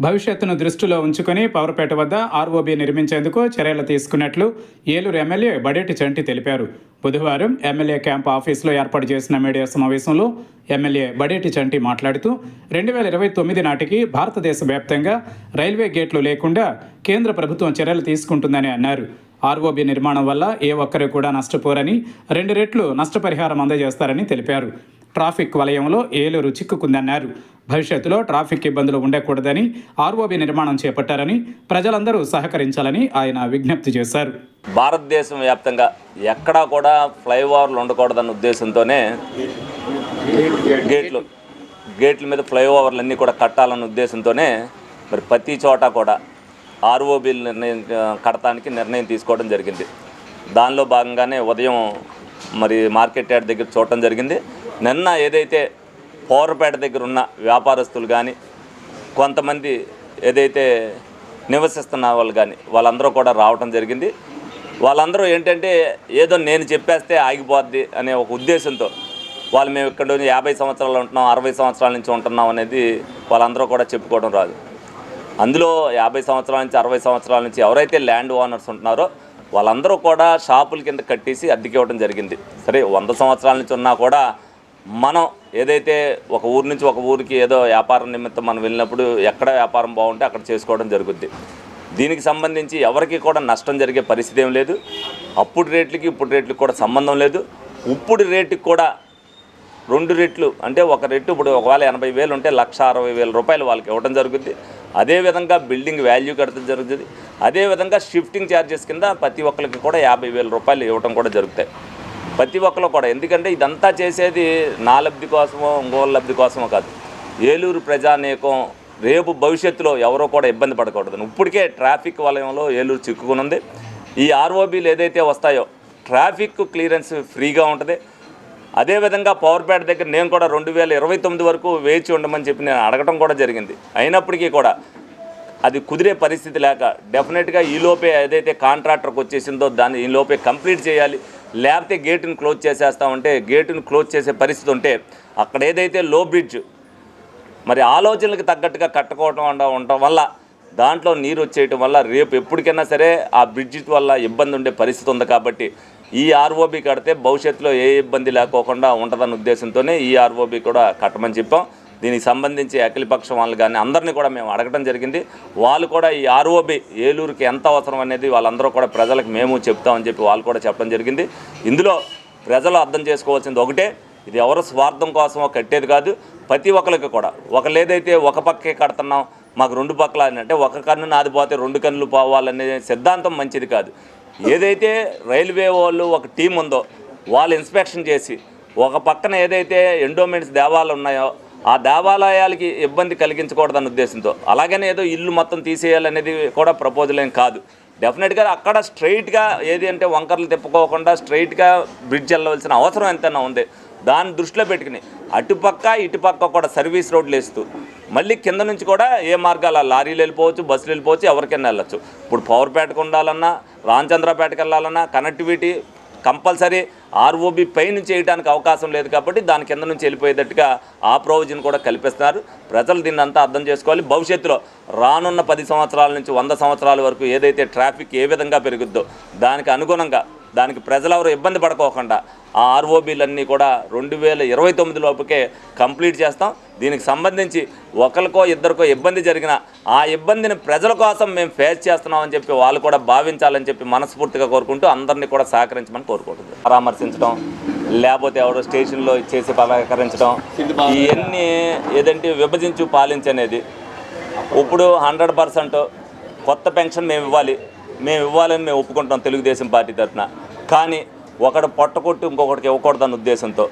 భవిష్యత్తును దృష్టిలో ఉంచుకుని పవర్పేట వద్ద ఆర్ఓబీ నిర్మించేందుకు చర్యలు తీసుకున్నట్లు ఏలూరు ఎమ్మెల్యే బడేటి చంటి తెలిపారు. బుధవారం ఎమ్మెల్యే క్యాంప్ ఆఫీసులో ఏర్పాటు చేసిన మీడియా సమావేశంలో ఎమ్మెల్యే బడేటి చంటి మాట్లాడుతూ 2029 నాటికి భారతదేశ వ్యాప్తంగా రైల్వే గేట్లు లేకుండా కేంద్ర ప్రభుత్వం చర్యలు తీసుకుంటుందని అన్నారు. ఆర్ఓబీ నిర్మాణం వల్ల ఏ ఒక్కరు కూడా నష్టపోరని, 2 రెట్లు నష్టపరిహారం అందజేస్తారని తెలిపారు. ట్రాఫిక్ వలయంలో ఏలూరు చిక్కుకుందన్నారు. భవిష్యత్తులో ట్రాఫిక్ ఇబ్బందులు ఉండకూడదని ఆర్ఓబీ నిర్మాణం చేపట్టారని, ప్రజలందరూ సహకరించాలని ఆయన విజ్ఞప్తి చేశారు. భారతదేశం వ్యాప్తంగా ఎక్కడా కూడా ఫ్లైఓవర్లు ఉండకూడదన్న ఉద్దేశంతోనే గేట్ల మీద ఫ్లైఓవర్లు అన్నీ కూడా కట్టాలన్న ఉద్దేశంతోనే మరి ప్రతి చోట కూడా ఆర్ఓబీలు కడటానికి నిర్ణయం తీసుకోవడం జరిగింది. దానిలో భాగంగానే ఉదయం మరి మార్కెట్ యార్డ్ దగ్గర చూడటం జరిగింది. నిన్న ఏదైతే పవర్పేట దగ్గర ఉన్న వ్యాపారస్తులు కానీ, కొంతమంది ఏదైతే నివసిస్తున్న వాళ్ళు కానీ వాళ్ళందరూ కూడా రావటం జరిగింది. వాళ్ళందరూ ఏంటంటే ఏదో నేను చెప్పేస్తే ఆగిపోద్ది అనే ఒక ఉద్దేశంతో వాళ్ళు మేము ఇక్కడ 50 సంవత్సరాలు ఉంటున్నాం, 60 సంవత్సరాల నుంచి ఉంటున్నాం అనేది వాళ్ళందరూ కూడా చెప్పుకోవడం రాదు. అందులో 50 సంవత్సరాల నుంచి 60 సంవత్సరాల నుంచి ఎవరైతే ల్యాండ్ ఓనర్స్ ఉంటున్నారో వాళ్ళందరూ కూడా షాపుల కింద కట్టేసి అద్దెకి ఇవ్వడం జరిగింది. సరే 100 సంవత్సరాల నుంచి ఉన్నా కూడా మనం ఏదైతే ఒక ఊరు నుంచి ఒక ఊరికి ఏదో వ్యాపారం నిమిత్తం మనం వెళ్ళినప్పుడు ఎక్కడ వ్యాపారం బాగుంటే అక్కడ చేసుకోవడం జరుగుద్ది. దీనికి సంబంధించి ఎవరికి కూడా నష్టం జరిగే పరిస్థితి ఏం లేదు. అప్పుడు రేట్లకి ఇప్పుడు రేట్లకి కూడా సంబంధం లేదు. ఇప్పుడు రేటుకి కూడా 2 రెట్లు అంటే ఒక రెట్టు ఇప్పుడు ఒకవేళ 80,000 ఉంటే 1,60,000 రూపాయలు వాళ్ళకి ఇవ్వడం జరుగుద్ది. అదేవిధంగా బిల్డింగ్ వాల్యూ కట్టడం జరుగుతుంది. అదేవిధంగా షిఫ్టింగ్ ఛార్జెస్ కింద ప్రతి ఒక్కరికి కూడా 50,000 రూపాయలు ఇవ్వడం కూడా జరుగుతాయి. ప్రతి ఒక్కరు కూడా, ఎందుకంటే ఇదంతా చేసేది నా లబ్ధి కోసమో ఇంకోళ్ళ లబ్ధి కోసమో కాదు. ఏలూరు ప్రజానీకం రేపు భవిష్యత్తులో ఎవరో కూడా ఇబ్బంది పడకూడదు. ఇప్పటికే ట్రాఫిక్ వలయంలో ఏలూరు చిక్కుకునుంది. ఈ ఆర్ఓబీలు ఏదైతే వస్తాయో ట్రాఫిక్ క్లియరెన్స్ ఫ్రీగా ఉంటుంది. అదేవిధంగా పవర్పేట దగ్గర నేను కూడా 2029 వరకు వేచి ఉండమని చెప్పి నేను అడగటం కూడా జరిగింది. అయినప్పటికీ కూడా అది కుదిరే పరిస్థితి లేక డెఫినెట్గా ఈలోపే ఏదైతే కాంట్రాక్టర్కి వచ్చేసిందో దాన్ని ఈలోపే కంప్లీట్ చేయాలి. లేకపోతే గేటును క్లోజ్ చేసేస్తామంటే గేటును క్లోజ్ చేసే పరిస్థితి ఉంటే అక్కడ ఏదైతే లో బ్రిడ్జ్ మరి ఆలోచనలకు తగ్గట్టుగా కట్టుకోవడం ఉండటం వల్ల దాంట్లో నీరు వచ్చేయటం వల్ల రేపు ఎప్పటికైనా సరే ఆ బ్రిడ్జ్ వల్ల ఇబ్బంది ఉండే పరిస్థితి ఉంది. కాబట్టి ఈ ఆర్ఓబీ కడితే భవిష్యత్తులో ఏ ఇబ్బంది లేకోకుండా ఉంటుందన్న ఉద్దేశంతోనే ఈ ఆర్ఓబీ కూడా కట్టమని చెప్పాం. దీనికి సంబంధించి అఖిలపక్షం వాళ్ళు కానీ అందరినీ కూడా మేము అడగడం జరిగింది. వాళ్ళు కూడా ఈ ఆర్ఓబీ ఏలూరుకి ఎంత అవసరం అనేది వాళ్ళందరూ కూడా ప్రజలకు మేము చెప్తామని చెప్పి వాళ్ళు కూడా చెప్పడం జరిగింది. ఇందులో ప్రజలు అర్థం చేసుకోవాల్సింది ఒకటే, ఇది ఎవరు స్వార్థం కోసమో కట్టేది కాదు. ప్రతి ఒక్కరికి కూడా ఒకళ్ళు ఏదైతే ఒక పక్కే కడుతున్నాం మాకు 2 పక్కల అంటే ఒక కన్ను నాది పోతే 2 కన్నులు పోవాలనే సిద్ధాంతం మంచిది కాదు. ఏదైతే రైల్వే వాళ్ళు ఒక టీం ఉందో వాళ్ళు ఇన్స్పెక్షన్ చేసి ఒక పక్కన ఏదైతే ఎండోమెంట్స్ దేవాలయాలు ఉన్నాయో ఆ దేవాలయాలకి ఇబ్బంది కలిగించకూడదన్న ఉద్దేశంతో, అలాగనే ఏదో ఇల్లు మొత్తం తీసేయాలనేది కూడా ప్రపోజల్ ఏం కాదు. డెఫినెట్గా అక్కడ స్ట్రైట్గా ఏది అంటే వంకర్లు తిప్పుకోకుండా స్ట్రైట్గా బ్రిడ్జ్ వెళ్ళవలసిన అవసరం ఎంతైనా ఉంది. దాన్ని దృష్టిలో పెట్టుకుని అటుపక్క ఇటుపక్క కూడా సర్వీస్ రోడ్లు వేస్తూ మళ్ళీ కింద నుంచి కూడా ఏ మార్గాల లారీలు వెళ్ళిపోవచ్చు, బస్సులు వెళ్ళిపోవచ్చు, ఎవరికైనా వెళ్ళచ్చు. ఇప్పుడు పవర్పేటకు ఉండాలన్నా, రామచంద్రపేటకు వెళ్ళాలన్నా కనెక్టివిటీ కంపల్సరీ ఆర్ఓబీ పై నుంచి వేయడానికి అవకాశం లేదు. కాబట్టి దాని కింద నుంచి వెళ్ళిపోయేటట్టుగా ఆ ప్రొవిజన్ కూడా కల్పిస్తున్నారు. ప్రజలు దీన్ని అంతా అర్థం చేసుకోవాలి. భవిష్యత్తులో రానున్న 10 సంవత్సరాల నుంచి 100 సంవత్సరాల వరకు ఏదైతే ట్రాఫిక్ ఏ విధంగా పెరుగుద్దో దానికి అనుగుణంగా దానికి ప్రజలెవరు ఇబ్బంది పడుకోకుండా ఆ ఆర్ఓబీలన్నీ కూడా 2029 లోపుకే కంప్లీట్ చేస్తాం. దీనికి సంబంధించి ఒకరికో ఇద్దరికో ఇబ్బంది జరిగినా ఆ ఇబ్బందిని ప్రజల కోసం మేము ఫేస్ చేస్తున్నామని చెప్పి వాళ్ళు కూడా భావించాలని చెప్పి మనస్ఫూర్తిగా కోరుకుంటూ అందరినీ కూడా సహకరించమని కోరుకుంటుంది. పరామర్శించడం లేకపోతే ఎవరో స్టేషన్లో చేసి పరాకరించడం ఇవన్నీ ఏదంటే విభజించు పాలించనేది. ఇప్పుడు 100% కొత్త పెన్షన్ మేము ఇవ్వాలని మేము ఒప్పుకుంటాం తెలుగుదేశం పార్టీ తరఫున. కానీ ఒకడు పొట్టకొట్టి ఇంకొకటికి ఇవ్వకూడదన్న ఉద్దేశంతో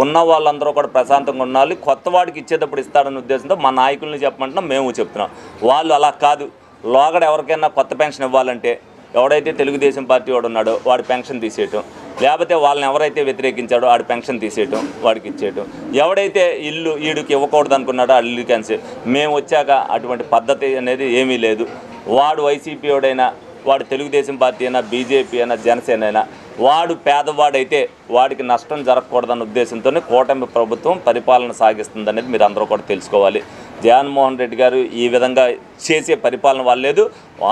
ఉన్న వాళ్ళందరూ కూడా ప్రశాంతంగా ఉండాలి. కొత్త వాడికి ఇచ్చేటప్పుడు ఇస్తాడన్న ఉద్దేశంతో మా నాయకుల్ని చెప్పమంటున్నాం, మేము చెప్తున్నాం. వాళ్ళు అలా కాదు. లోగడ ఎవరికైనా కొత్త పెన్షన్ ఇవ్వాలంటే ఎవడైతే తెలుగుదేశం పార్టీ వాడు ఉన్నాడో వాడి పెన్షన్ తీసేయటం, లేకపోతే వాళ్ళని ఎవరైతే వ్యతిరేకించాడో వాడి పెన్షన్ తీసేయటం, వాడికి ఇచ్చేయటం. ఎవడైతే ఇల్లు ఈడికి ఇవ్వకూడదు అనుకున్నాడో ఆ ఇల్లు క్యాన్సిల్. మేము వచ్చాక అటువంటి పద్ధతి అనేది ఏమీ లేదు. వాడు వైసీపీ వాడైనా, వాడు తెలుగుదేశం పార్టీ అయినా, బీజేపీ అయినా, జనసేన అయినా, వాడు పేదవాడైతే వాడికి నష్టం జరగకూడదన్న ఉద్దేశంతోనే కూటమి ప్రభుత్వం పరిపాలన సాగిస్తుందనేది మీరు అందరూ కూడా తెలుసుకోవాలి. జగన్మోహన్ రెడ్డి గారు ఈ విధంగా చేసే పరిపాలన వాళ్ళు లేదు.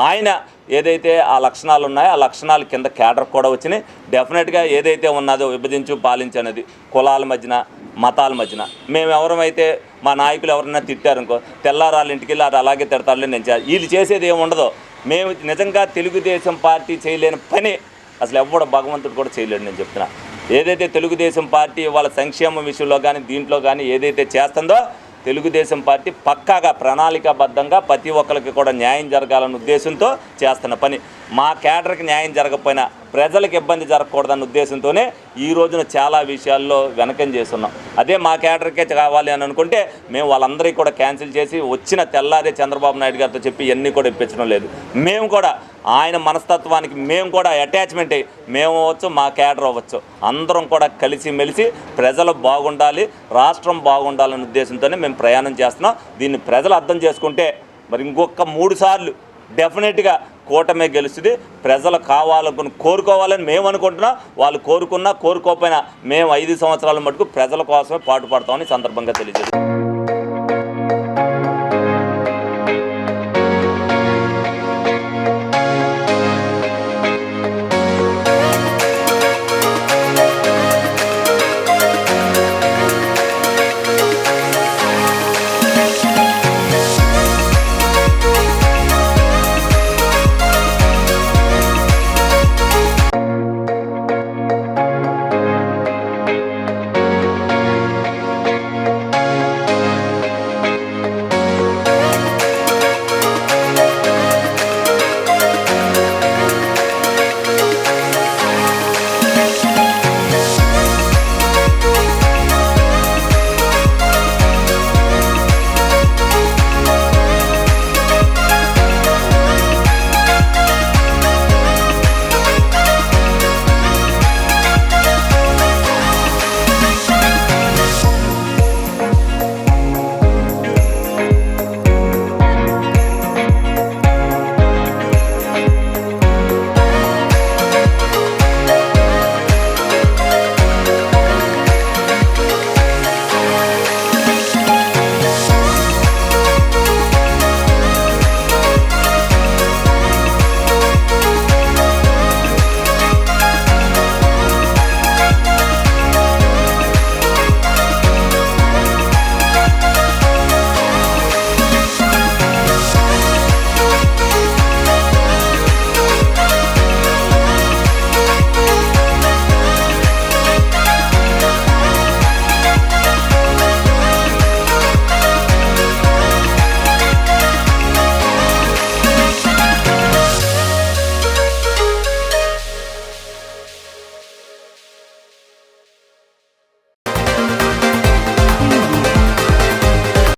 ఆయన ఏదైతే ఆ లక్షణాలు ఉన్నాయో ఆ లక్షణాలు కింద క్యాడర్ కూడా వచ్చినాయి. డెఫినెట్గా ఏదైతే ఉన్నదో విభజించు పాలించు అనేది కులాల మధ్యన మతాల మధ్యన మేము ఎవరమైతే మా నాయకులు ఎవరైనా తిట్టారనుకో తెల్లారాళ్ళ ఇంటికి వెళ్ళి అది అలాగే తిడతారులే నేను వీళ్ళు చేసేది ఏమి ఉండదో. మేము నిజంగా తెలుగుదేశం పార్టీ చేయలేని పని అసలు ఎవడ భగవంతుడు కూడా చేయలేడు. నేను చెప్తున్నా ఏదైతే తెలుగుదేశం పార్టీ వాళ్ళ సంక్షేమ విషయంలో కానీ దీంట్లో కానీ ఏదైతే చేస్తుందో తెలుగుదేశం పార్టీ పక్కాగా ప్రణాళికాబద్ధంగా ప్రతి ఒక్కరికి కూడా న్యాయం జరగాలన్న ఉద్దేశంతో చేస్తున్న పని. మా కేడర్కి న్యాయం జరగకపోయినా ప్రజలకు ఇబ్బంది జరగకూడదన్న ఉద్దేశంతోనే ఈ రోజున చాలా విషయాల్లో వెనకం చేస్తున్నాం. అదే మా కేడర్కే కావాలి అని అనుకుంటే మేము వాళ్ళందరికీ కూడా క్యాన్సిల్ చేసి వచ్చిన తెల్లారే చంద్రబాబు నాయుడు గారితో చెప్పి ఇవన్నీ కూడా ఇప్పించడం లేదు. మేము కూడా ఆయన మనస్తత్వానికి మేము కూడా అటాచ్మెంట్ అయ్యి మేము అవ్వచ్చు మా కేడర్ అవ్వచ్చు అందరం కూడా కలిసి మెలిసి ప్రజలు బాగుండాలి రాష్ట్రం బాగుండాలనే ఉద్దేశంతోనే మేము ప్రయాణం చేస్తున్నాం. దీన్ని ప్రజలు అర్థం చేసుకుంటే మరి ఇంకొక 3 సార్లు డెఫినెట్గా కూటమే గెలుస్తుంది. ప్రజలు కావాలనుకుని కోరుకోవాలని మేము అనుకుంటున్నాం. వాళ్ళు కోరుకున్నా కోరుకోకపోయినా మేము 5 సంవత్సరాల మటుకు ప్రజల కోసమే పాటుపడతామని సందర్భంగా తెలియజేస్తాం.